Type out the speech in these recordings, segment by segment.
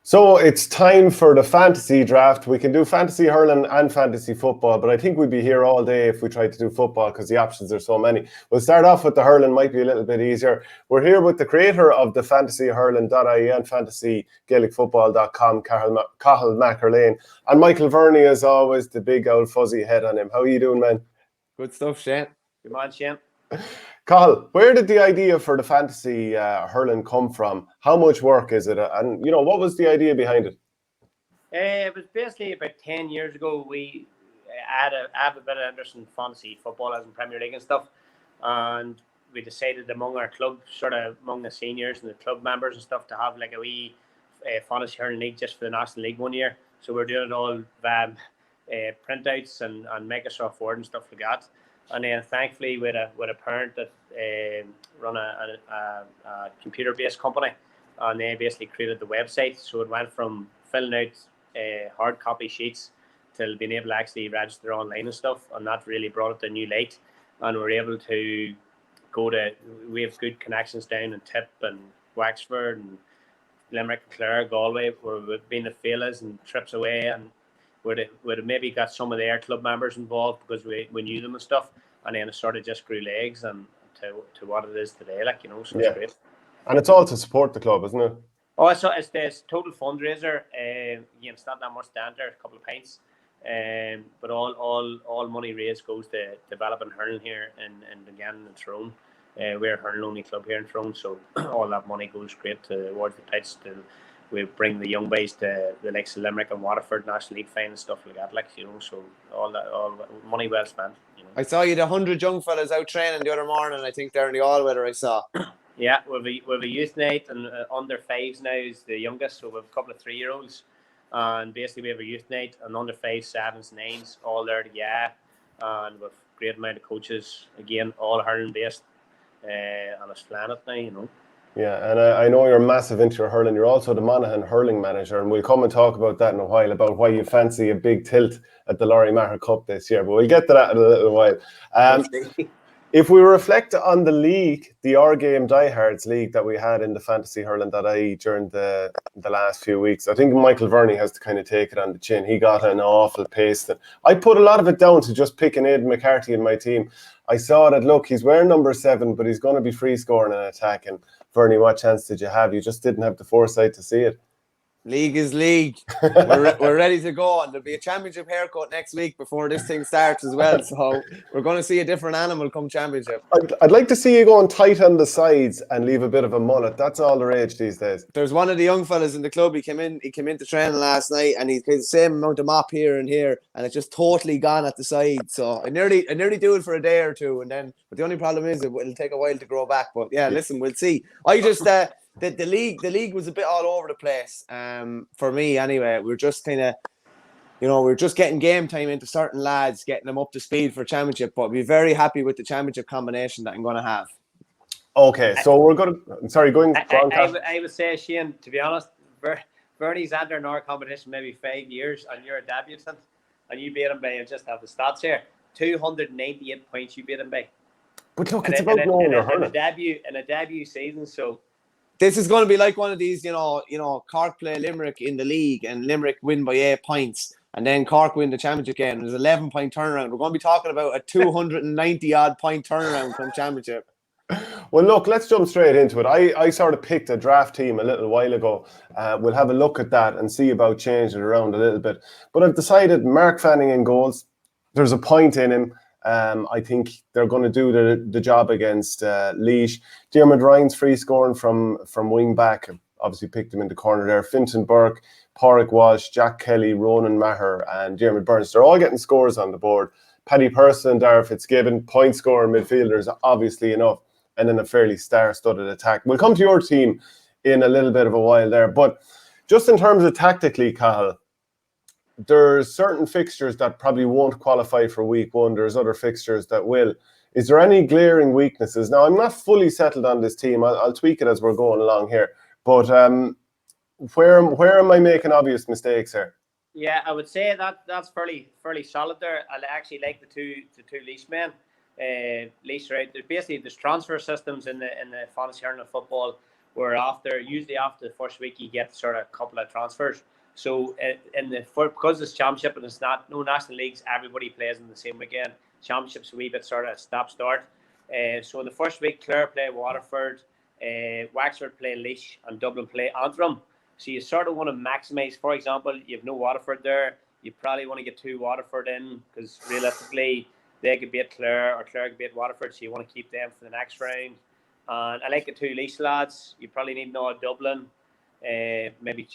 So it's time for the fantasy draft. We can do fantasy hurling and fantasy football, but I think we'd be here all day if we tried to do football because the options are so many. We'll start off with the hurling, might be a little bit easier. We're here with the creator of the FantasyHurling.ie and FantasyGaelicFootball.com, Cathal McErlean, and Michael Verney, as always, the big old fuzzy head on him. How are you doing, man? Good stuff, Shane. Good man, Shane. Cathal, where did the idea for the fantasy hurling come from? How much work is it? And, what was the idea behind it? It was basically about 10 years ago. We had a bit of interest in fantasy football as in Premier League and stuff. And we decided among our club, sort of among the seniors and the club members and stuff, to have like a wee fantasy hurling league just for the National League one year. So we're doing it all via printouts and Microsoft Word and stuff like that. And then thankfully with a parent that run a computer-based company, and they basically created the website. So it went from filling out hard copy sheets to being able to actually register online and stuff, and that really brought it to a new light. And we're able to we have good connections down in Tip and Wexford and Limerick and Clare, Galway, where we've been to Félas and trips away, and would have maybe got some of their club members involved because we knew them and stuff, and then it sort of just grew legs and to what it is today, so it's great. And it's all to support the club, isn't it? Oh, so it's this total fundraiser. It's not that much down there, a couple of pints, but all money raised goes to developing hurling here in Monaghan and Tyrone. We're a hurling only club here in Tyrone, so all that money goes straight towards the pitch. We bring the young boys to the likes of Limerick and Waterford National League final and stuff like that, so all money well spent. I saw you the 100 young fellas out training the other morning. I think they're in the all-weather. I saw. Yeah, we've a youth night, and under fives now is the youngest, so we have a couple of 3-year-olds, and basically we have a youth night, and under 5s, 7s, 9s, all there together, and with a great amount of coaches, again, all hurling based, and it's planet now, Yeah, and I know you're massive into your hurling. You're also the Monaghan hurling manager, and we'll come and talk about that in a while, about why you fancy a big tilt at the Laurie Maher Cup this year, but we'll get to that in a little while. If we reflect on the league, the OurGame DieHards league that we had in the FantasyHurling.ie during the last few weeks, I think Michael Verney has to kind of take it on the chin. He got an awful pace. I put a lot of it down to just picking Aidan McCarthy in my team. I saw that, look, he's wearing number 7, but he's going to be free scoring and attacking. Verney, what chance did you have? You just didn't have the foresight to see it. League is league. We're ready to go, and there'll be a championship haircut next week before this thing starts as well. So we're going to see a different animal come championship. I'd like to see you going tight on the sides and leave a bit of a mullet. That's all the rage these days. There's one of the young fellas in the club. He came into training last night, and he's the same amount of mop here and here, and it's just totally gone at the side. So I nearly do it for a day or two, but the only problem is it'll take a while to grow back. But yeah, listen, we'll see. I just The league was a bit all over the place. For me anyway, we're just kind of, we're just getting game time into certain lads, getting them up to speed for championship. But we're very happy with the championship combination that I'm going to have. Okay, so we're going to. Sorry, going. I would say, Shane, to be honest, Verney's had in our competition maybe 5 years, and you're a debutant, and you beat him by. I just have the stats here: 298 points. You beat him by. But look, it's about knowing your hurling. In a debut season, so. This is going to be like one of these, Cork play Limerick in the league and Limerick win by 8 points, and then Cork win the championship game. There's an 11-point turnaround. We're going to be talking about a 290-odd point turnaround from championship. Well, look, let's jump straight into it. I sort of picked a draft team a little while ago. We'll have a look at that and see about changing it around a little bit. But I've decided Mark Fanning in goals. There's a point in him. I think they're going to do the job against Laois. Diarmuid Ryan's free scoring from wing back. Obviously picked him in the corner there. Fintan Burke, Pádraig Walsh, Jack Kelly, Ronan Maher and Diarmuid Burns. They're all getting scores on the board. Paddy Person and Dara Fitzgibbon, point scorer midfielders, obviously enough. And then a fairly star-studded attack. We'll come to your team in a little bit of a while there. But just in terms of tactically, Cathal, there's certain fixtures that probably won't qualify for week 1. There's other fixtures that will. Is there any glaring weaknesses? Now, I'm not fully settled on this team. I'll tweak it as we're going along here. But where am I making obvious mistakes here? Yeah, I would say that's fairly solid there. I actually like the two Laois men. Laois, right? There's transfer systems in the fantasy hurling football where usually after the first week you get sort of a couple of transfers. So because it's championship and it's not no national leagues, everybody plays in the same weekend. Championship's a wee bit sort of stop-start. So in the first week, Clare play Waterford, Wexford play Laois, and Dublin play Antrim. So you sort of want to maximise. For example, you have no Waterford there. You probably want to get 2 Waterford in because realistically they could beat Clare or Clare could beat Waterford. So you want to keep them for the next round. And I like the 2 Laois lads. You probably need to know Dublin. Maybe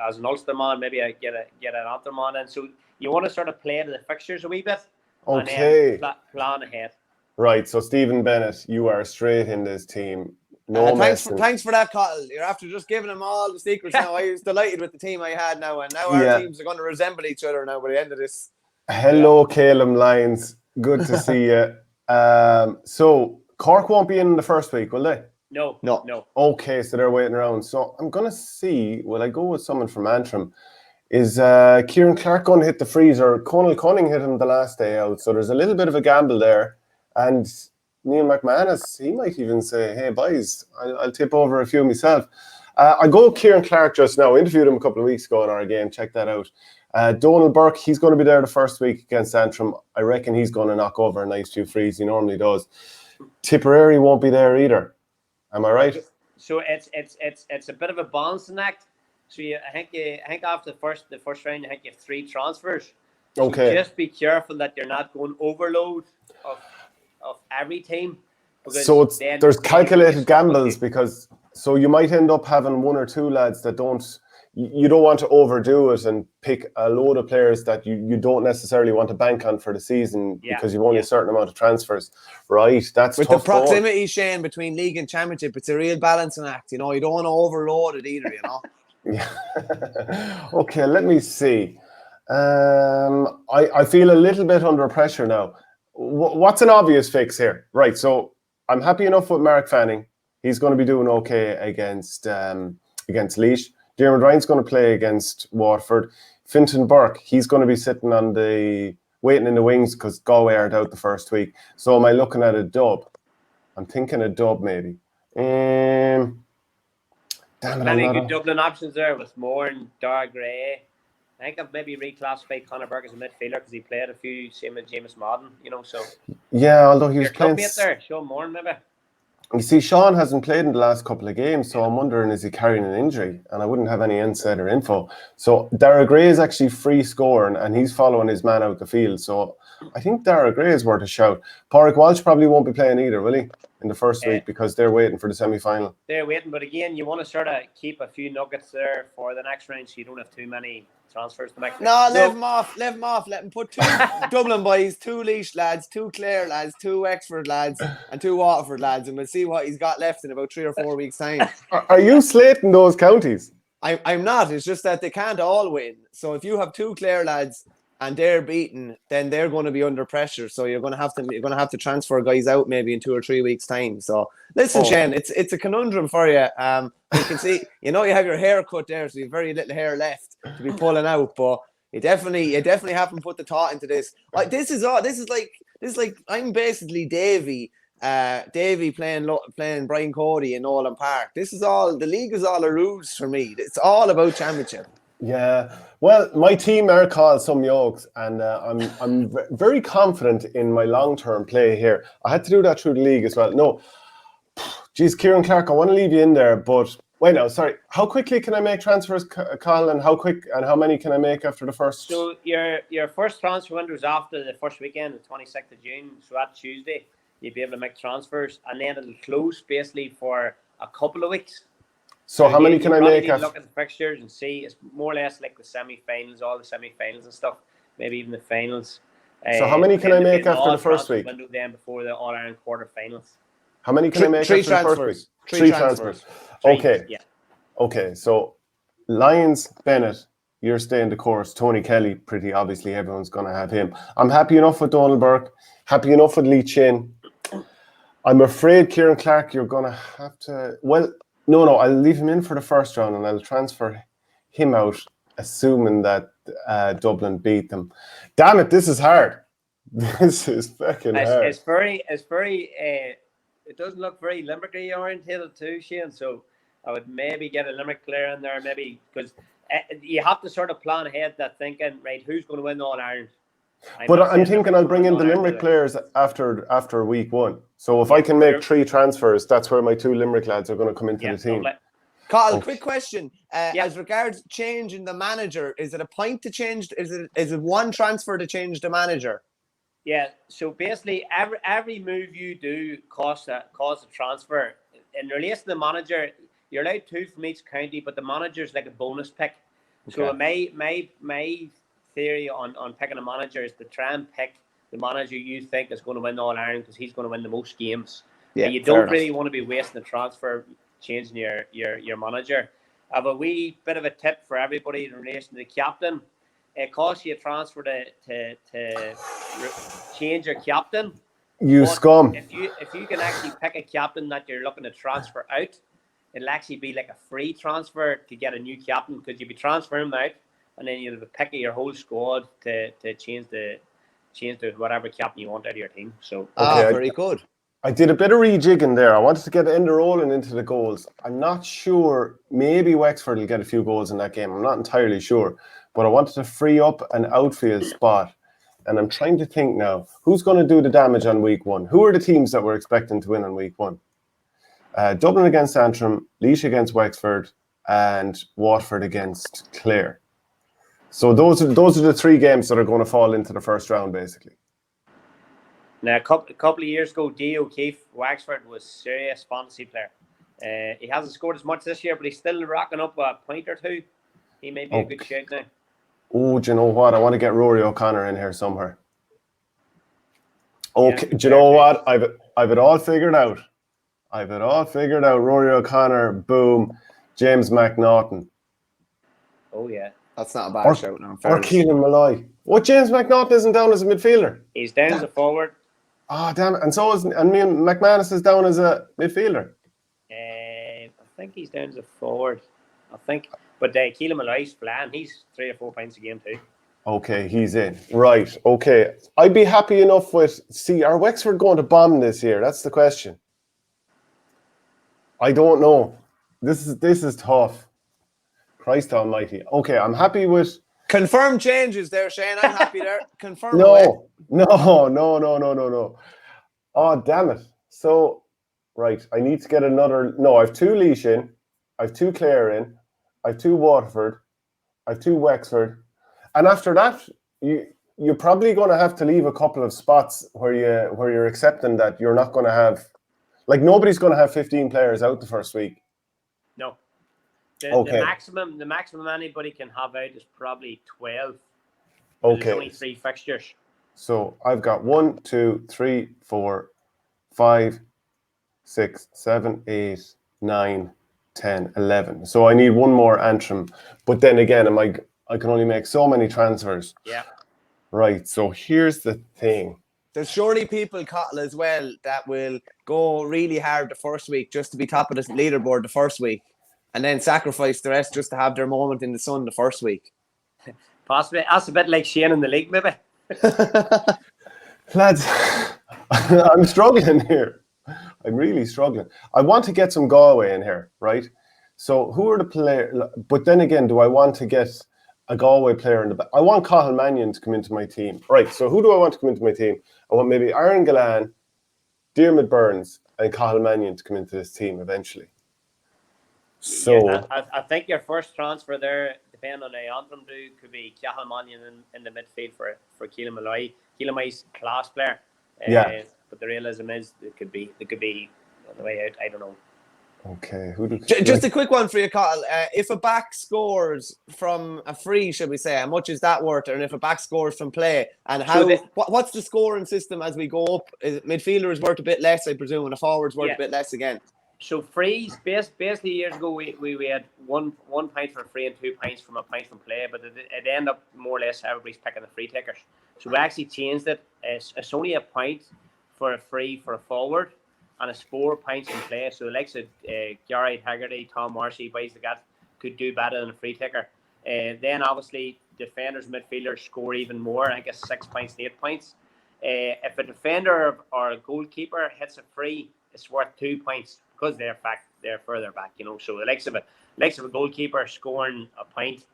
as an Ulster man, maybe I get an Antrim man in. So you want to sort of play to the fixtures a wee bit. Okay. And then plan ahead. Right. So Stephen Bennett, you are straight in this team. No messing. Thanks for that, Cathal. You're after just giving them all the secrets now. I was delighted with the team I had now, and now our teams are going to resemble each other now by the end of this. Hello, Calum Lyons. Good to see you. So Cork won't be in the first week, will they? No. Okay, so they're waiting around. So I'm going to see, will I go with someone from Antrim? Is Kieran Clark going to hit the freezer? Conal Cunning hit him the last day out. So there's a little bit of a gamble there. And Neil McManus, he might even say, hey, boys, I'll tip over a few myself. I go Kieran Clark just now. Interviewed him a couple of weeks ago in our game. Check that out. Donald Burke, he's going to be there the first week against Antrim. I reckon he's going to knock over a nice few frees. He normally does. Tipperary won't be there either. Am I right? So it's a bit of a balancing act. So I think after the first round, I think you have 3 transfers. So okay. Just be careful that you're not going overload of every team. So there's calculated gambles because so you might end up having 1 or 2 lads that you don't want to overdo it and pick a load of players that you don't necessarily want to bank on for the season because you've only a certain amount of transfers. Right, that's with tough the proximity, Shane, between league and championship. It's a real balancing act. You know, you don't want to overload it either. You know. Yeah. Okay, let me see. I feel a little bit under pressure now. What's an obvious fix here? Right, so I'm happy enough with Mark Fanning. He's going to be doing okay against Laois. Diarmuid Ryan's going to play against Waterford. Fintan Burke, he's going to be sitting on waiting in the wings because Galway aren't out the first week. So am I looking at a dub? I'm thinking a dub maybe. Damn it, Plenty good Dublin options there with Moore and Dara Gray. I think I've maybe reclassified Conor Burke as a midfielder because he played a few, same with James Madden, you know. So yeah, although he was playing there, Sean Moore maybe. You see, Sean hasn't played in the last couple of games, so I'm wondering, is he carrying an injury? And I wouldn't have any insider info. So Dara Gray is actually free scoring, and he's following his man out the field. So I think Dara Gray is worth a shout. Pádraig Walsh probably won't be playing either, will he, in the first week because they're waiting for the semi-final. They're waiting, but again, you want to sort of keep a few nuggets there for the next round so you don't have too many transfers to make. No, leave him off. Let him put 2 Dublin boys, 2 Laois lads, 2 Clare lads, 2 Wexford lads, and 2 Waterford lads, and we'll see what he's got left in about 3 or 4 weeks' time. Are you slating those counties? I'm not. It's just that they can't all win. So if you have 2 Clare lads and they're beaten, then they're going to be under pressure. So you're going to have to transfer guys out maybe in 2 or 3 weeks' time. So listen, Shane, it's a conundrum for you. You can see, you have your hair cut there, so you have very little hair left to be pulling out. But you definitely haven't put the thought into this. Like this is like I'm basically Davy playing Brian Cody in Nolan Park. The league is all a ruse for me. It's all about championship. Yeah, well, my team are called some yokes, and I'm very confident in my long-term play here. I had to do that through the league as well. No, geez, Kieran Clark, I want to leave you in there, but wait, no, sorry. How quickly can I make transfers, Colin? And how many can I make after the first? So your first transfer window is after the first weekend, the 26th of June. So that Tuesday, you'll be able to make transfers, and then it'll close basically for a couple of weeks. So how many can I make? Look at the fixtures and see. It's more or less like the semi-finals, all the semi-finals and stuff. Maybe even the finals. So how many can I make after the first week? Window then before the All-Ireland quarter-finals. How many can I make after the first week? 3 transfers. Okay. Yeah. Okay. So Lyons, Bennett, you're staying the course. Tony Kelly, pretty obviously, everyone's going to have him. I'm happy enough with Donald Burke. Happy enough with Lee Chin. I'm afraid, Kieran Clark, you're going to have to... Well, no, I'll leave him in for the first round and I'll transfer him out, assuming that Dublin beat them. Damn it, this is hard. This is fucking hard. It's very it doesn't look very Limerick orientated too, Shane. So I would maybe get a Limerick player in there, maybe, because you have to sort of plan ahead that thinking, right, who's going to win All Ireland? But I'm thinking I'll bring in the Limerick players after week 1. So if I can make 3 transfers, that's where my 2 Limerick lads are going to come into the team. Cathal, quick question. As regards changing the manager, is it a point to change? Is it one transfer to change the manager? Yeah. So basically, every move you do costs a transfer. In relation to the manager, you're allowed 2 from each county, but the manager's like a bonus pick. Okay. So my theory on picking a manager is to try and pick the manager you think is going to win All Ireland because he's going to win the most games. Yeah, and you don't really want to be wasting a transfer changing your manager. I have a wee bit of a tip for everybody in relation to the captain. It costs you a transfer to change your captain. You scum. If you can actually pick a captain that you're looking to transfer out, it'll actually be like a free transfer to get a new captain because you'll be transferring them out and then you'll be picking your whole squad to change the whatever captain you want out of your team. So very good. I did a bit of rejigging there. I wanted to get Enda rolling into the goals. I'm not sure. Maybe Wexford will get a few goals in that game. I'm not entirely sure. But I wanted to free up an outfield spot. And I'm trying to think now, who's going to do the damage on week 1? Who are the teams that we're expecting to win on week 1? Dublin against Antrim, Laois against Wexford, and Waterford against Clare. So those are the 3 games that are going to fall into the first round, basically. Now, a couple of years ago, D. O'Keefe, Wexford, was a serious fantasy player. He hasn't scored as much this year, but he's still racking up a point or 2. He may be a good shout now. Oh, do you know what? I want to get Rory O'Connor in here somewhere. Okay, do you know what? I've it all figured out. Rory O'Connor, boom. James McNaughton. Oh, yeah. That's not a bad shout now. Or Keelan Malloy. What, James McNaughton isn't down as a midfielder? He's down as a forward. Oh, damn it. And McManus is down as a midfielder. I think he's down as a forward. I think. But Keelan Malloy's flying. He's 3 or 4 points a game too. Okay, he's in. Right, okay. I'd be happy enough with... See, are Wexford going to bomb this year? That's the question. I don't know. This is tough. Christ almighty. Okay, I'm happy with... Confirm changes there, Shane. I'm happy there. Confirm. No. Oh, damn it. So, right, I need to get another... No, I have 2 Laois in. I have 2 Clare in. I have 2 Waterford. I have 2 Wexford. And after that, you're probably going to have to leave a couple of spots where you're accepting that you're not going to have... Like, nobody's going to have 15 players out the first week. No. The maximum anybody can have out is probably 12. Okay. There's only 3 fixtures. So I've got 1, 2, 3, 4, 5, 6, 7, 8, 9, 10, 11. So I need 1 more Antrim. But then again, I can only make so many transfers. Yeah. Right. So here's the thing. There's surely people, Cathal, as well, that will go really hard the first week just to be top of the leaderboard the first week and then sacrifice the rest just to have their moment in the sun the first week. Possibly. That's a bit like Shane in the league, maybe. Lads, I'm struggling here. I'm really struggling. I want to get some Galway in here, right? So who are the players? But then again, do I want to get a Galway player in the back? I want Cathal McErlean to come into my team. Right, so who do I want to come into my team? I want maybe Aaron Gillan, Diarmuid Burns, and Cathal McErlean to come into this team eventually. So yeah, I think your first transfer there, depending on how Antrim do, could be Cathal McErlean in the midfield for Keelan Malloy. Keelan Malloy's a class player. But the realism is it could be on the way out. I don't know. Okay, just a quick one for you, Cathal. If a back scores from a free, should we say, how much is that worth? And if a back scores from play, and what's the scoring system as we go up? Midfielder is worth a bit less, I presume, and a forward's worth a bit less again. So frees, basically years ago we had 1 point for a free and 2 points from a point from play, but it ended up more or less everybody's picking the free takers. So we actually changed it. It's only a point for a free for a forward, and it's 4 points in play. So the likes of Gary Haggerty, Tom Marcy, boys like that could do better than a free taker. Then obviously defenders, midfielders score even more. I guess 6 points and 8 points. If a defender or a goalkeeper hits a free, it's worth 2 points because they're they're further back, you know. So the likes of a goalkeeper scoring a point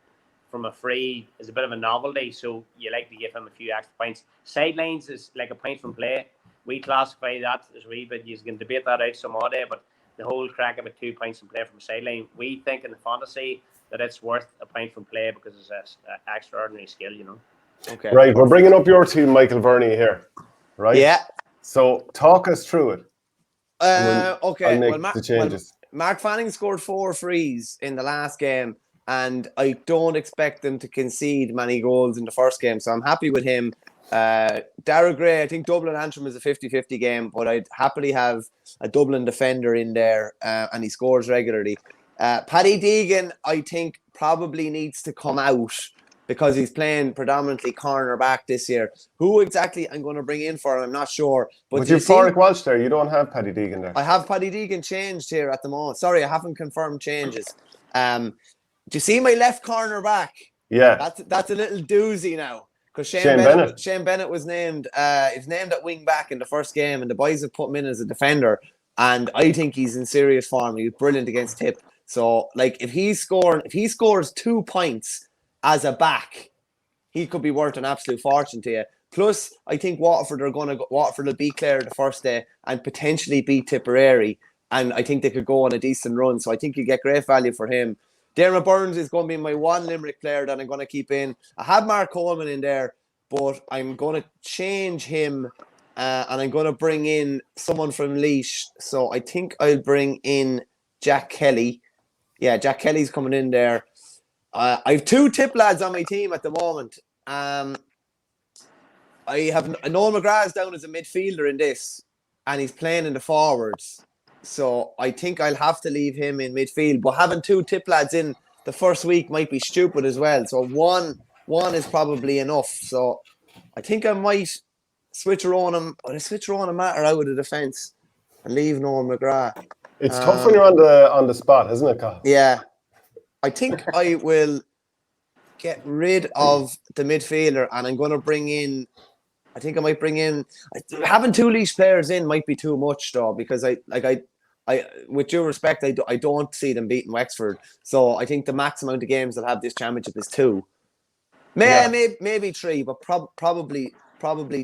from a free is a bit of a novelty. So you like to give him a few extra points. Sidelines is like a point from play. We classify that as a wee bit. You can debate that out some other day, but the whole crack of 2 points from play from a sideline, we think in the fantasy that it's worth a point from play because it's an extraordinary skill, you know. Okay. Right, we're bringing up your team, Michael Verney, here. Right? Yeah. So talk us through it. Okay. I'll make the changes. Mark Fanning scored 4 frees in the last game, and I don't expect them to concede many goals in the first game, so I'm happy with him. Dara Gray, I think Dublin Antrim is a 50-50 game, but I'd happily have a Dublin defender in there, and he scores regularly. Paddy Deegan, I think, probably needs to come out because he's playing predominantly cornerback this year. Who exactly I'm going to bring in for him, I'm not sure. But you've Pádraig Walsh there. You don't have Paddy Deegan there. I have Paddy Deegan changed here at the moment. Sorry, I haven't confirmed changes. Do you see my left corner back? Yeah. That's a little doozy now. Because Shane Bennett was named at wing back in the first game, and the boys have put him in as a defender. And I think he's in serious form. He was brilliant against Tip. So, like, if he scores 2 points as a back, he could be worth an absolute fortune to you. Plus, I think Waterford will beat Clare the first day and potentially beat Tipperary. And I think they could go on a decent run. So I think you get great value for him. Dermot Burns is going to be my one Limerick player that I'm going to keep in. I have Mark Coleman in there, but I'm going to change him and I'm going to bring in someone from Laois. So I think I'll bring in Jack Kelly. Yeah, Jack Kelly's coming in there. I have 2 Tip lads on my team at the moment. I have Noel McGrath down as a midfielder in this, and he's playing in the forwards. So I think I'll have to leave him in midfield. But having 2 Tip lads in the first week might be stupid as well. So one is probably enough. So I think I might switch around him Matter out of the defence and leave Noel McGrath. It's tough when you're on the spot, isn't it, Cathal? Yeah. I think I will get rid of the midfielder and I'm going to bring in. I think I might bring in. Having 2 Laois players in might be too much, though, because I with due respect, I don't see them beating Wexford. So I think the max amount of games they'll have this championship is 2. Maybe 3, but probably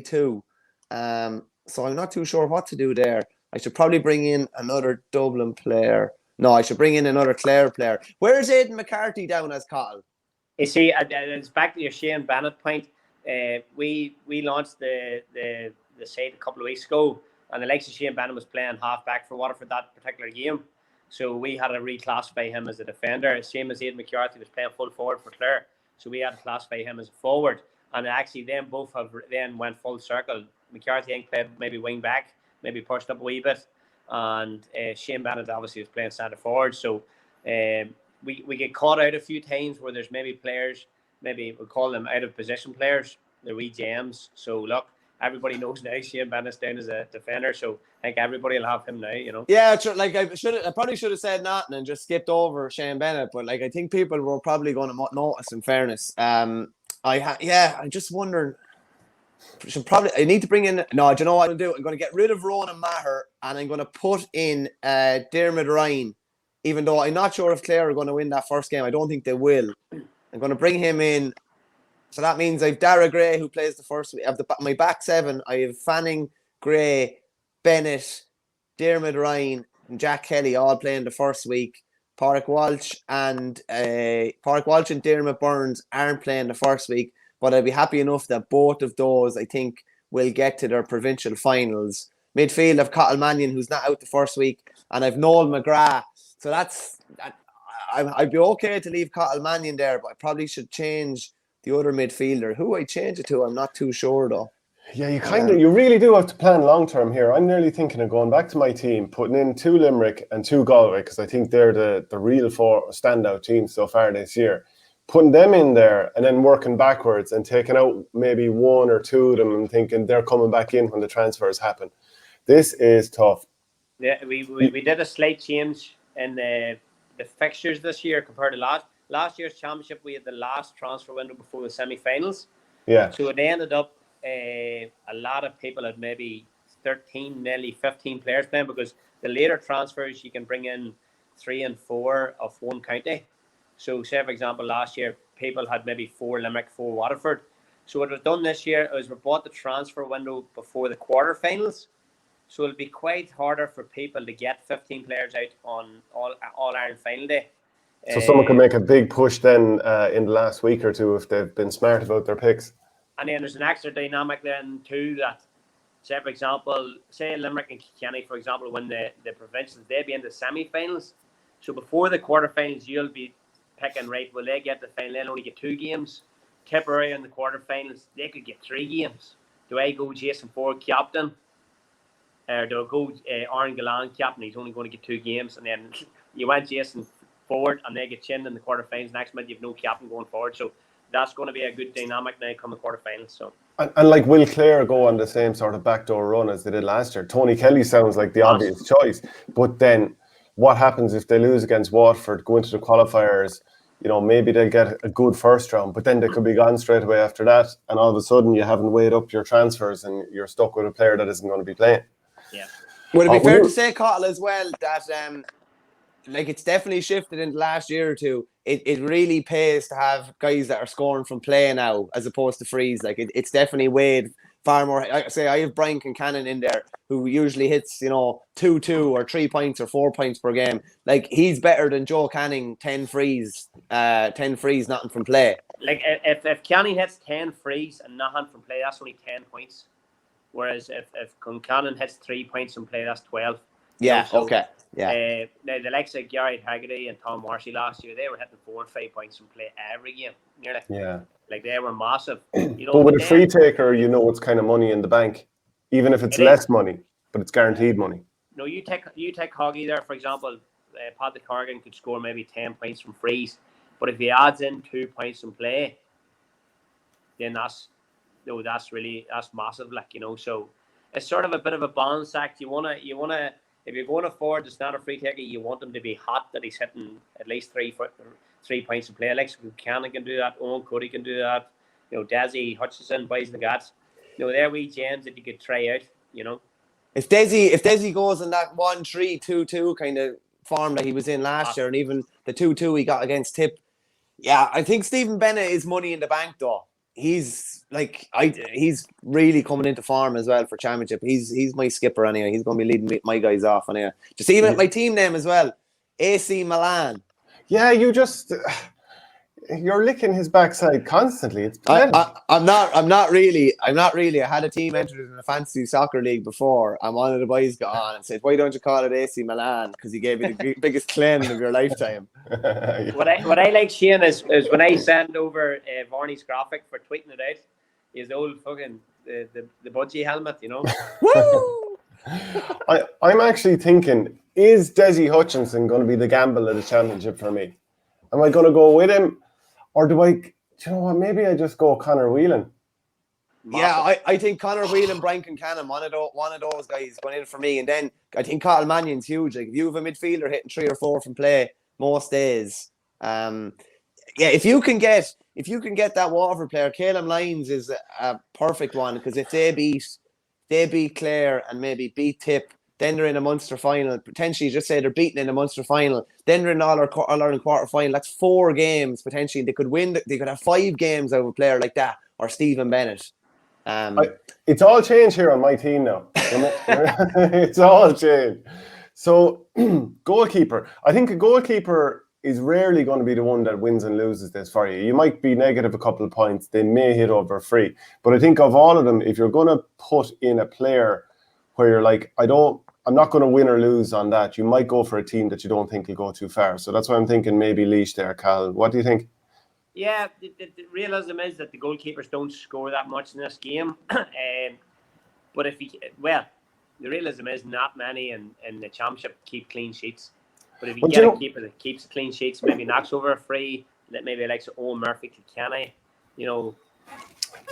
2. So I'm not too sure what to do there. I should probably bring in another Dublin player. No, I should bring in another Clare player. Where is Aidan McCarthy down as Cathal? You see, it's back to your Shane Bennett point. We launched the site a couple of weeks ago, and the likes of Shane Bennett was playing half-back for Waterford that particular game. So we had to reclassify him as a defender, same as Aidan McCarthy was playing full forward for Clare. So we had to classify him as a forward. And actually, them both have then went full circle. McCarthy, I think, played maybe wing back, maybe pushed up a wee bit. And Shane Bennett obviously was playing centre forward. So we get caught out a few times where there's maybe players, maybe we call them out of position players, they're wee gems. So look, everybody knows now Shane Bennett's down as a defender. So I think everybody will have him now, you know. Yeah, like I probably should have said nothing and just skipped over Shane Bennett, but like I think people were probably going to notice. In fairness, I'm just wondering. I need to bring in. No, do you know what I'm going to do? I'm going to get rid of Ronan Maher and I'm going to put in Dermot Ryan. Even though I'm not sure if Clare are going to win that first game, I don't think they will. I'm going to bring him in. So that means I've Dara Gray who plays the first week. My back 7. I have Fanning, Gray, Bennett, Dermot Ryan, and Jack Kelly all playing the first week. Pádraig Walsh and Dermot Burns aren't playing the first week. But I'd be happy enough that both of those, I think, will get to their provincial finals. Midfield, I've Cathal McErlean, who's not out the first week, and I've Noel McGrath. So I'd be okay to leave Cathal McErlean there, but I probably should change the other midfielder. Who I change it to, I'm not too sure, though. Yeah, you really do have to plan long term here. I'm nearly thinking of going back to my team, putting in 2 Limerick and 2 Galway, because I think they're the real 4 standout teams so far this year. Putting them in there and then working backwards and taking out maybe 1 or 2 of them and thinking they're coming back in when the transfers happen. This is tough. Yeah, we did a slight change in the fixtures this year compared to last year's championship. We had the last transfer window before the semi-finals. Yeah. So it ended up a lot of people had maybe 13, nearly 15 players playing, because the later transfers you can bring in 3 and 4 of one county. So say, for example, last year, people had maybe 4 Limerick, 4 Waterford. So what was done this year is we bought the transfer window before the quarterfinals. So it'll be quite harder for people to get 15 players out on All-Ireland final day. So someone can make a big push then in the last week or two if they've been smart about their picks. And then there's an extra dynamic then too that, say for example, say Limerick and Kilkenny, for example, win the provincials, they'll be in the semi-finals. So before the quarterfinals, you'll be picking, right, will they get the final? They'll only get 2 games. Tipperary in the quarterfinals, they could get 3 games. Do I go Jason Ford captain? Or do I go Aaron Gallan captain? He's only going to get 2 games. And then you went Jason Ford and they get chinned in the quarterfinals. Next month, you have no captain going forward. So that's going to be a good dynamic now come the quarterfinals. So. And like, will Clare go on the same sort of backdoor run as they did last year? Tony Kelly sounds like the obvious choice. But then what happens if they lose against Waterford, go into the qualifiers? You know, maybe they'll get a good first round, but then they could be gone straight away after that. And all of a sudden, you haven't weighed up your transfers and you're stuck with a player that isn't going to be playing. Yeah. Would it be fair to say, Cathal, as well, that like it's definitely shifted in the last year or two? It really pays to have guys that are scoring from play now as opposed to freeze. Like it's definitely weighed far more. I say I have Brian Concannon in there who usually hits 2-2 or 3 points or 4 points per game. Like he's better than Joe Canning 10 frees, nothing from play. Like if Canning hits 10 frees and nothing from play, that's only 10 points. Whereas if Concannon hits 3 points from play, that's 12. Yeah. Okay. Yeah. Now the likes of Gary Haggerty and Tom Marshy last year, they were hitting 4 and 5 points from play every game, nearly. Yeah. Like they were massive. But with a free taker, it's kind of money in the bank, even if it's less money, but it's guaranteed money. No, you take Hoggy there, for example. Patrick Corrigan could score maybe 10 points from frees, but if he adds in 2 points from play, then that's massive. So it's sort of a bit of a balance act. You wanna. If you're going forward, it's not a free taker. You want him to be hot, that he's hitting at least 3 points of play. Alex Buchanan can do that. Owen Cody can do that. Desi Hutchinson, Boys and Gats. They're wee gems that you could try out. If Desi goes in that 1-3-2-2 kind of form that he was in last year, and even the 2-2 he got against Tip, yeah, I think Stephen Bennett is money in the bank though. He's really coming into form as well for championship. He's my skipper anyway. He's going to be leading my guys off anyway. Just even at my team name as well, AC Milan. Yeah, you're licking his backside constantly. It's pathetic. I'm not really. I had a team entered in a fantasy soccer league before, and one of the boys got on and said, "Why don't you call it AC Milan? Because he gave you the biggest claim of your lifetime." Yeah. What I like seeing is when I send over Verney's graphic for tweeting it out, is the old fucking the budgie helmet, Woo! I'm actually thinking, is Desi Hutchinson going to be the gamble of the championship for me? Am I going to go with him? Or do I, maybe I just go Conor Whelan. Yeah, I think Conor Whelan, Brian Concannon, one of those guys going in for me. And then I think Cathal Mannion's huge. Like if you have a midfielder hitting 3 or 4 from play most days, if you can get that Waterford player, Caleb Lyons is a perfect one, because if they beat Clare and maybe beat Tip, then they're in a Munster final. Potentially, just say they're beaten in a Munster final. Then they're in All-Ireland quarter final. That's 4 games potentially. They could win. They could have 5 games out of a player like that, or Stephen Bennett. It's all changed here on my team now. It's all changed. So, goalkeeper. I think a goalkeeper is rarely going to be the one that wins and loses this for you. You might be negative a couple of points. They may hit over free. But I think of all of them, if you're going to put in a player where you're like, I'm not going to win or lose on that, you might go for a team that you don't think will go too far. So that's why I'm thinking maybe Laois there, Cal. What do you think? Yeah, the realism is that the goalkeepers don't score that much in this game. But the realism is not many in the championship keep clean sheets. But if you get a keeper that keeps clean sheets, maybe knocks over a free, that maybe likes Owen Murphy, Kilkenny,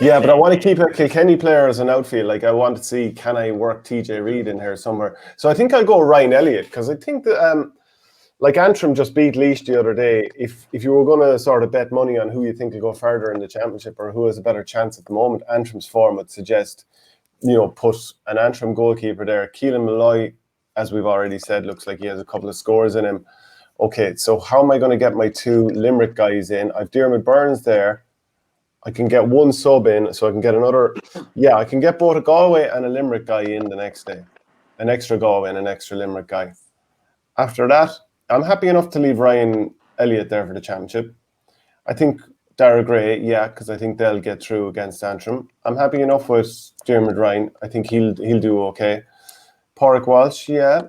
Yeah, but I want to keep a Kilkenny player as an outfield. Like I want to see, can I work TJ Reid in here somewhere? So I think I'll go Ryan Elliott, because I think that like Antrim just beat Laois the other day. If you were going to sort of bet money on who you think will go further in the championship or who has a better chance at the moment, Antrim's form would suggest, put an Antrim goalkeeper there. Keelan Malloy, as we've already said, looks like he has a couple of scores in him. Okay, so how am I going to get my 2 Limerick guys in? I've Diarmuid Burns there. I can get 1 sub in, so I can get another. Yeah, I can get both a Galway and a Limerick guy in the next day. An extra Galway and an extra Limerick guy. After that, I'm happy enough to leave Ryan Elliott there for the championship. I think Dara Gray, yeah, because I think they'll get through against Antrim. I'm happy enough with Diarmuid Ryan. I think he'll do okay. Pádraig Walsh, yeah.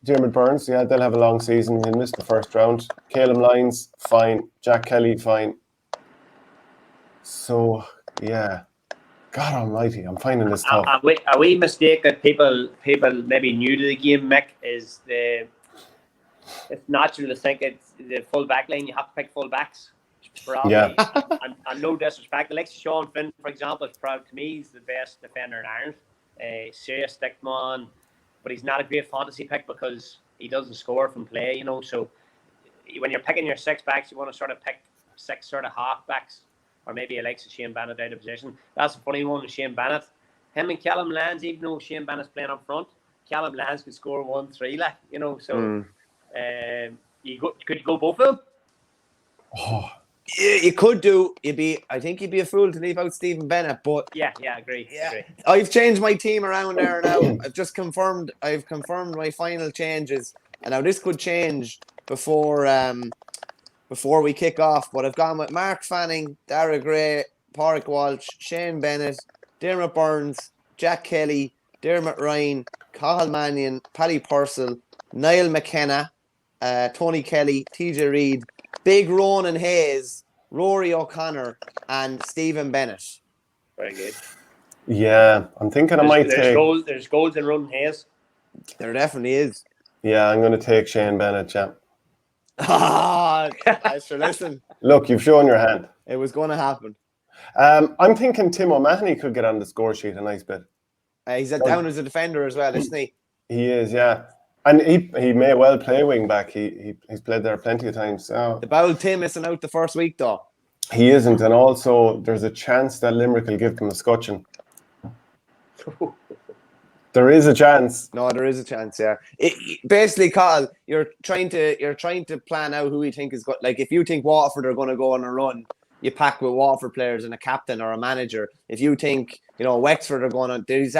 Diarmuid Burns, yeah, they'll have a long season. He'll miss the first round. Calum Lyons, fine. Jack Kelly, fine. So, yeah. God almighty, I'm finding this tough. A wee mistake that people maybe new to the game make is it's natural to think it's the full back line. You have to pick full backs. Probably, Yeah. and no disrespect. Like Sean Finn, for example, is probably to me he's the best defender in Ireland. Serious stickman, but he's not a great fantasy pick because he doesn't score from play. You know, so when you're picking your 6 backs, you want to sort of pick 6 sort of half backs, or maybe he likes Shane Bennett out of position. That's a funny one with Shane Bennett. Him and Callum Lyons, even though Shane Bennett's playing up front, Callum Lyons could score 1-3, like, you know. So could you go both of them? Oh, Yeah, you could do. I think you'd be a fool to leave out Stephen Bennett, but Yeah, agree. I've changed my team around there now. I've confirmed my final changes, and now this could change before we kick off. But I've gone with Mark Fanning, Dara Gray, Pádraig Walsh, Shane Bennett, Diarmuid Burns, Jack Kelly, Diarmuid Ryan, Cathal McErlean, Paddy Purcell, Niall McKenna, Tony Kelly, TJ Reid, Big Ronan Hayes, Rory O'Connor, and Stephen Bennett. Very good. yeah. I'm thinking I might take. There's goals in Ronan Hayes. There definitely is. Yeah, I'm going to take Shane Bennett, yeah. Sure, listen, Look, you've shown your hand. it was going to happen. I'm thinking Tim O'Mahony could get on the score sheet a nice bit. He's down as a defender as well, isn't he? He is, yeah. And he may well play wing back. He's played there plenty of times. So. The bold Tim missing out the first week, though. He isn't. And also, there's a chance that Limerick will give them a scutcheon. There is a chance. No, there is a chance, yeah. Basically, Carl, you're trying to plan out who you think is good. Like, if you think Waterford are going to go on a run, you pack with Waterford players and a captain or a manager. If you think, Wexford are going on, these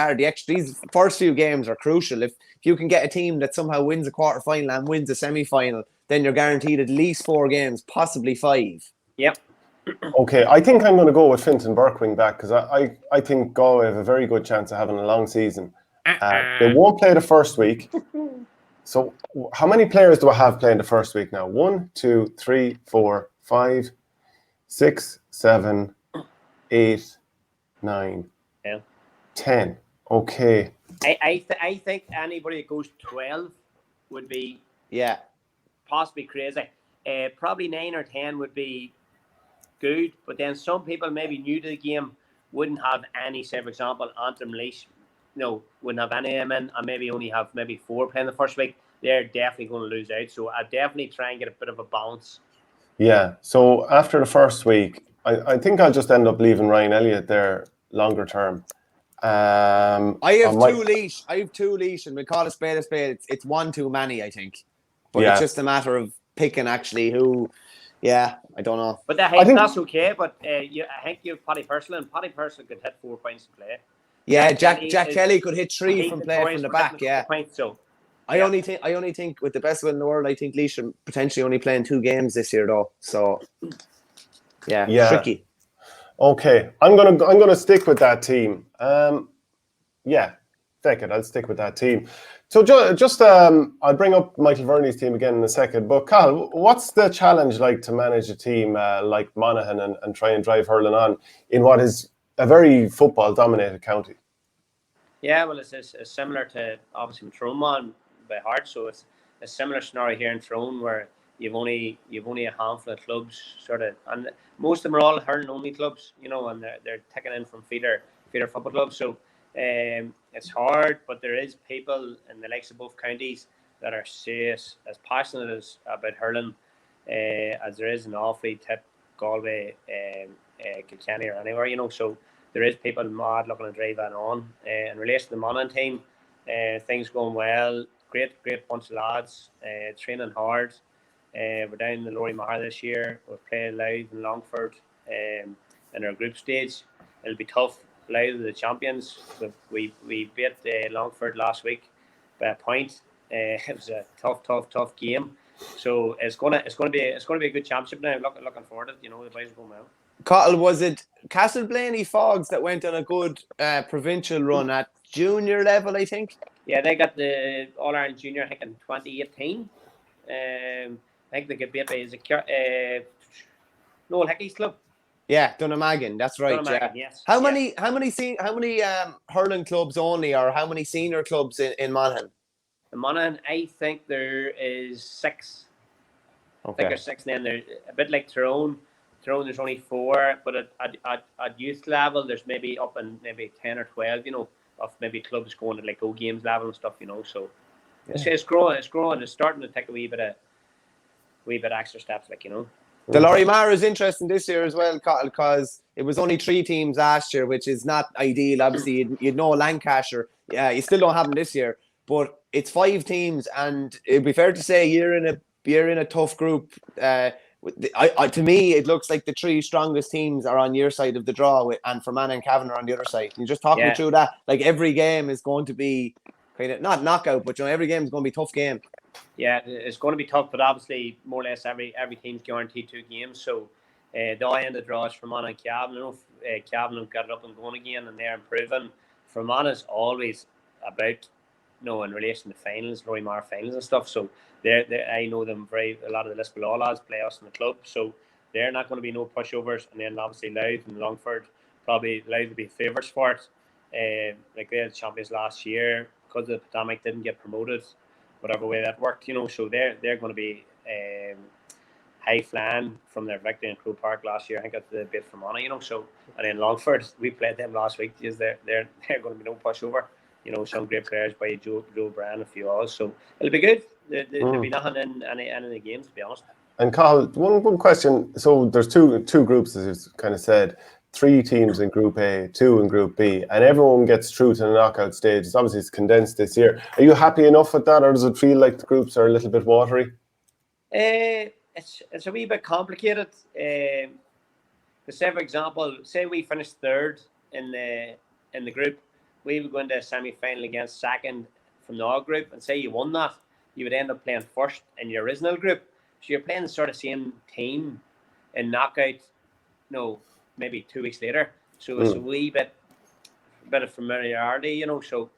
first few games are crucial. If you can get a team that somehow wins a quarter final and wins a semi final, then you're guaranteed at least 4 games, possibly 5. Yep. Okay, I think I'm going to go with Fintan Burkwing back because I think Galway have a very good chance of having a long season. They won't play the first week. So how many players do I have playing the first week now? 1, 2, 3, 4, 5, 6, 7, 8, 9, 10. Okay. I think anybody that goes 12 would be possibly crazy. Probably 9 or 10 would be good, but then some people maybe new to the game wouldn't have any. Say, for example, Antrim Leash, wouldn't have any of them in, and maybe only have 4 playing the first week. They're definitely going to lose out. So I definitely try and get a bit of a balance. Yeah. So after the first week, I think I'll just end up leaving Ryan Elliott there longer term. I have 2 leash. And we call it spade a spade. It's 1 too many, I think. But it's just a matter of picking actually who. Yeah, I don't know. But I think that's okay. But I think you have Paddy Purcell, and Paddy Purcell could hit 4 points in play. Yeah, Jack Kelly could hit 3 from play from the back. Yeah. Points, so. I only think with the best one in the world, I think Leash are potentially only playing 2 games this year though. So yeah. Tricky. Okay, I'm gonna stick with that team. Take it. I'll stick with that team. So just I'll bring up Michael Verney's team again in a second. But Cathal, what's the challenge like to manage a team like Monaghan and try and drive hurling on in what is a very football-dominated county? Yeah, well, it's similar to obviously Tyrone by heart. So it's a similar scenario here in Tyrone where you've only a handful of clubs sort of, and most of them are all hurling only clubs, and they're taken in from feeder football clubs. So it's hard, but there is people in the likes of both counties that are serious, as passionate about hurling as there is in Offaly, Tip, Galway, Kilkenny or anywhere, so there is people mad looking to drive that on. In relation to the Monaghan team, things going well. great bunch of lads, training hard. We're down in the Lower Mahar this year. We've played live in Longford in our group stage. It'll be tough. Live with the champions. We beat Longford last week by a point. It was a tough game. So it's gonna be a good championship now. Looking forward to it. You know, the boys are going well. Cathal, was it Castleblaney Fogs that went on a good provincial run at junior level, I think? Yeah, they got the All Ireland Junior, I think, in 2018. I think they get beat by Noel Hickey's club. Yeah, Dunnamaggin, that's right. Dunnamaggin, yes. How many hurling clubs only, or how many senior clubs in Monaghan? In Monaghan, I think there is 6. Okay. I think there's 6. Then there's a bit like Tyrone. Tyrone, there's only 4, but at youth level, there's maybe up in maybe 10 or 12. You know, of maybe clubs going to like OurGames level and stuff. You know, so it's growing. It's starting to take a wee bit extra steps, like, you know. The Lorimar is interesting this year as well, Cathal, because it was only 3 teams last year, which is not ideal. Obviously, you'd know Lancashire. Yeah, you still don't have them this year, but it's 5 teams, and it'd be fair to say you're in a tough group. To me, it looks like the 3 strongest teams are on your side of the draw, and Fermanagh and Cavan are on the other side. Can you just talk me through that? Like, every game is going to be kind of not knockout, but every game is going to be a tough game. Yeah, it's going to be tough, but obviously, more or less, every team's guaranteed 2 games. So, the end of the draw is Fermanagh and Cavan. I know Cavan have got it up and going again, and they're improving. Fermanagh is always about, in relation to finals, Lorimar finals and stuff. So, I know them a lot of the Lisbon lads play us in the club. So, they're not going to be no pushovers. And then, obviously, Louth and Longford, probably Louth will be favourites for it. Like they had the champions last year, because the pandemic didn't get promoted. Whatever way that worked, so they're going to be high flying from their victory in Crow Park last year. I think that's the bit from Monaghan, So, and then Longford, we played them last week. They're going to be no pushover. Some great players by Joe Brand, and a few others. So it'll be good. There'll be nothing in any of the games, to be honest. And Cathal, one question. So there's two groups, as you kind of said. 3 teams in Group A, 2 in Group B, and everyone gets through to the knockout stage. It's condensed this year. Are you happy enough with that, or does it feel like the groups are a little bit watery? It's a wee bit complicated. Say, for example, say we finished 3rd in the group, we would go into a semi-final against 2nd from the O group, and say you won that, you would end up playing 1st in your original group. So you're playing the sort of same team in knockout, maybe 2 weeks later. So it's a wee bit of familiarity, So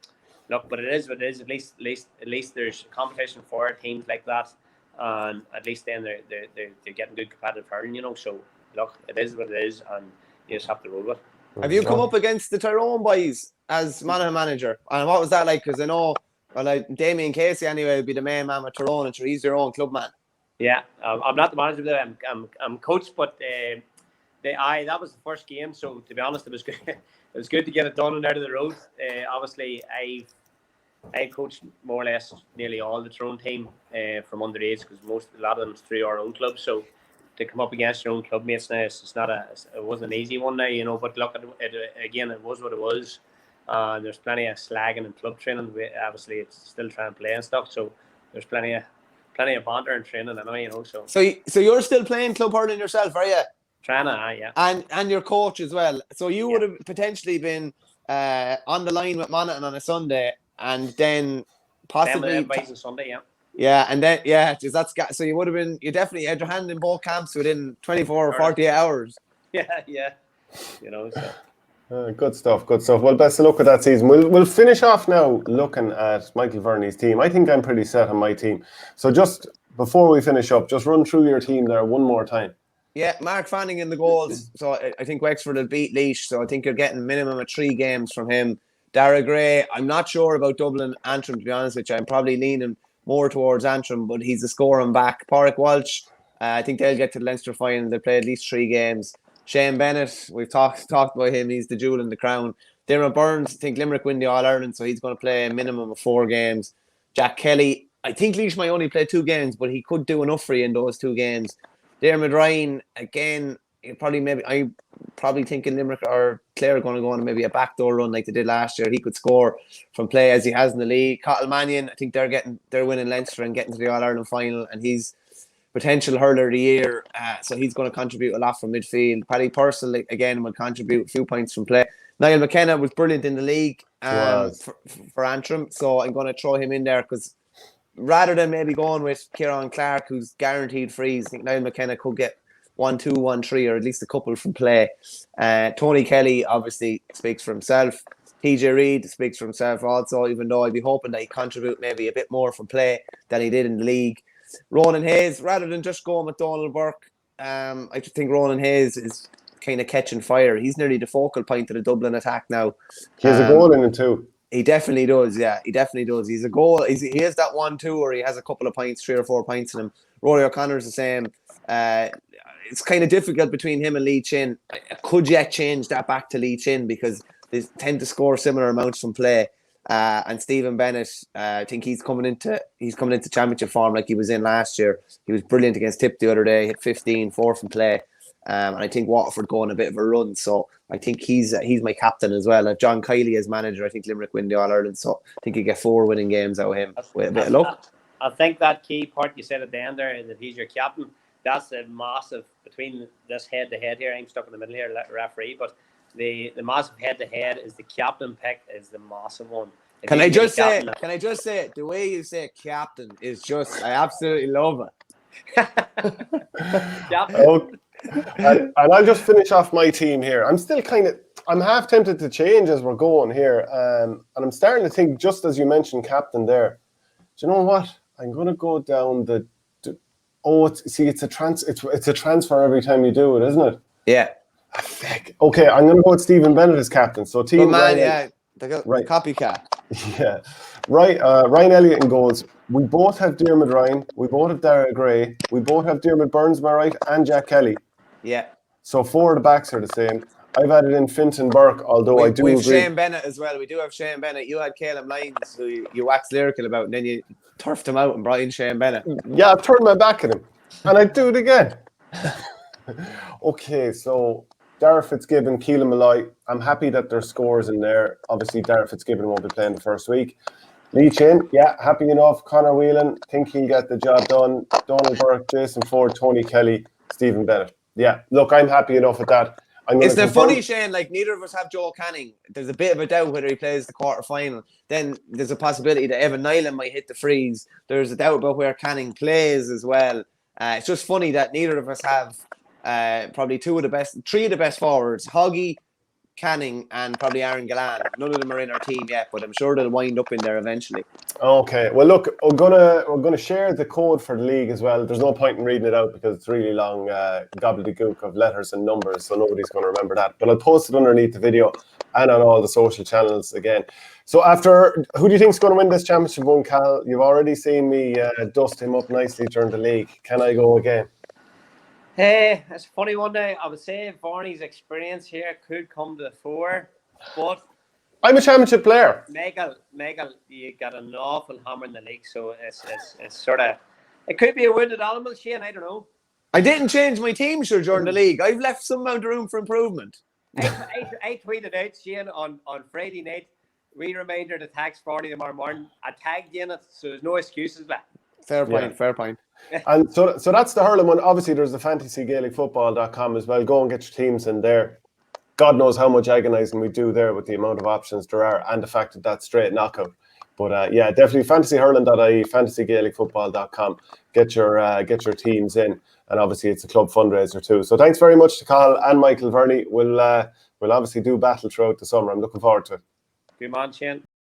look, but it is what it is. At least there's competition for teams like that, and at least then they're getting good competitive hurling, So look, it is what it is, and you just have to roll with it. Have you come up against the Tyrone boys as Monaghan manager? And what was that like? Because I know, Damien Casey anyway would be the main man with Tyrone, and he's their own club man. Yeah, I'm not the manager there. I'm coach, but that was the first game. So to be honest, it was good. It was good to get it done and out of the road. Obviously, I coached more or less nearly all the Tyrone team from underage, because a lot of them is through our own club. So to come up against your own club mates now, it wasn't an easy one now, But look, it was what it was. There's plenty of slagging and club training. Obviously, it's still trying to play and stuff. So there's plenty of banter and training, anyway, So you're still playing club hurling yourself, are you? Trying to, yeah. And your coach as well. So you would have potentially been on the line with Monaghan on a Sunday, and then possibly on Sunday, yeah. Yeah, and then so you definitely had your hand in both camps within 24 or 48 hours. Yeah. So. Good stuff. Well, best of luck with that season. We'll finish off now looking at Michael Verney's team. I think I'm pretty set on my team. So just before we finish up, just run through your team there one more time. Yeah, Mark Fanning in the goals. So I think Wexford will beat Laois. So I think you're getting a minimum of 3 games from him. Dara Gray, I'm not sure about Dublin Antrim, to be honest with you. I'm probably leaning more towards Antrim, but he's a scoring back. Pádraig Walsh, I think they'll get to the Leinster final. They'll play at least 3 games. Shane Bennett, we've talked about him. He's the jewel in the crown. Darren Burns, I think Limerick win the All-Ireland, so he's going to play a minimum of 4 games. Jack Kelly, I think Laois might only play 2 games, but he could do enough for you in those 2 games. Dermot Ryan, again, I'm probably thinking Limerick or Clare are going to go on maybe a backdoor run like they did last year. He could score from play as he has in the league. Cathal McErlean, I think they're winning Leinster and getting to the All-Ireland final, and he's potential hurler of the year. So he's going to contribute a lot from midfield. Paddy Purcell, again, will contribute a few points from play. Niall McKenna was brilliant in the league for Antrim, so I'm going to throw him in there because rather than maybe going with Kieran Clark, who's guaranteed frees, I think Niall McKenna could get 1-2, 1-3, or at least a couple from play. Tony Kelly obviously speaks for himself. PJ Reid speaks for himself also, even though I'd be hoping that he contribute maybe a bit more from play than he did in the league. Ronan Hayes, rather than just going with Donald Burke, I just think Ronan Hayes is kind of catching fire. He's nearly the focal point of the Dublin attack now. He has a goal in it too. He definitely does, yeah. He definitely does. He's a goal. He has that 1-2 where he has a couple of points, 3 or 4 points in him. Rory O'Connor's the same. It's kind of difficult between him and Lee Chin. Could you change that back to Lee Chin because they tend to score similar amounts from play? And Stephen Bennett, I think he's coming into championship form like he was in last year. He was brilliant against Tip the other day, hit 15, 4 from play. And I think Waterford go on a bit of a run, so I think he's my captain as well. And John Kiley as manager, I think Limerick win the All-Ireland, so I think you get 4 winning games out of him with a bit of luck. I think that key part you said at the end there is that he's your captain. That's a massive, between this head-to-head here, I'm stuck in the middle here, referee, but the massive head-to-head is the captain pick is the massive one. Can I just say it? The way you say captain is just, I absolutely love it. And I'll just finish off my team here. I'm half tempted to change as we're going here. And I'm starting to think, just as you mentioned captain there, do you know what? I'm going to go down it's a transfer every time you do it, isn't it? Yeah. Okay, I'm going to go with Stephen Bennett as captain. So team right. Copycat. Yeah. Right. Ryan Elliott in goals. We both have Diarmuid Ryan. We both have Dara Gray. We both have Diarmuid Burns, am I right? And Jack Kelly. Yeah. So 4 of the backs are the same. I've added in Fintan Burke, although I do agree. We have Shane Bennett as well. We do have Shane Bennett. You had Caleb Lyons, who you waxed lyrical about, and then you turfed him out and brought in Shane Bennett. Yeah, I've turned my back at him. And I'd do it again. Okay, so Dara Fitzgibbon, Keelan Malloy. I'm happy that there's scores in there. Obviously, Dara Fitzgibbon won't be playing the first week. Lee Chin, yeah, happy enough. Connor Whelan, think he'll get the job done. Donald Burke, Jason Ford, Tony Kelly, Stephen Bennett. Yeah, look, I'm happy enough with that. It's the funny, Shane, like neither of us have Joe Canning. There's a bit of a doubt whether he plays the quarter-final. Then there's a possibility that Evan Nyland might hit the freeze. There's a doubt about where Canning plays as well. It's just funny that neither of us have probably 3 of the best forwards, Hoggy, Canning, and probably Aaron Gallan. None of them are in our team yet, but I'm sure they'll wind up in there eventually. Okay, well look, we're gonna share the code for the league as well. There's no point in reading it out because it's really long gobbledygook of letters and numbers, so nobody's going to remember that. But I'll post it underneath the video and on all the social channels again. So who do you think's going to win this championship one, Cal? You've already seen me dust him up nicely during the league. Can I go again? Hey, it's a funny one day. I would say Verney's experience here could come to the fore, but I'm a championship player. Megal, you got an awful hammer in the league, so it's sort of, it could be a wounded animal, Shane, I don't know. I didn't change my team, sure, during the league. I've left some amount of room for improvement. I tweeted out, Shane, on Friday night, reminder to tax Verney tomorrow morning. I tagged you in it, so there's no excuses left. Fair point. And so that's the hurling one. Obviously, there's the FantasyGaelicFootball.com as well. Go and get your teams in there. God knows how much agonising we do there with the amount of options there are and the fact that that's straight knockout. But yeah, definitely FantasyHurling.ie, FantasyGaelicFootball.com. Get your teams in, and obviously it's a club fundraiser too. So thanks very much to Cathal and Michael Verney. We'll obviously do battle throughout the summer. I'm looking forward to it. Good man, Shane.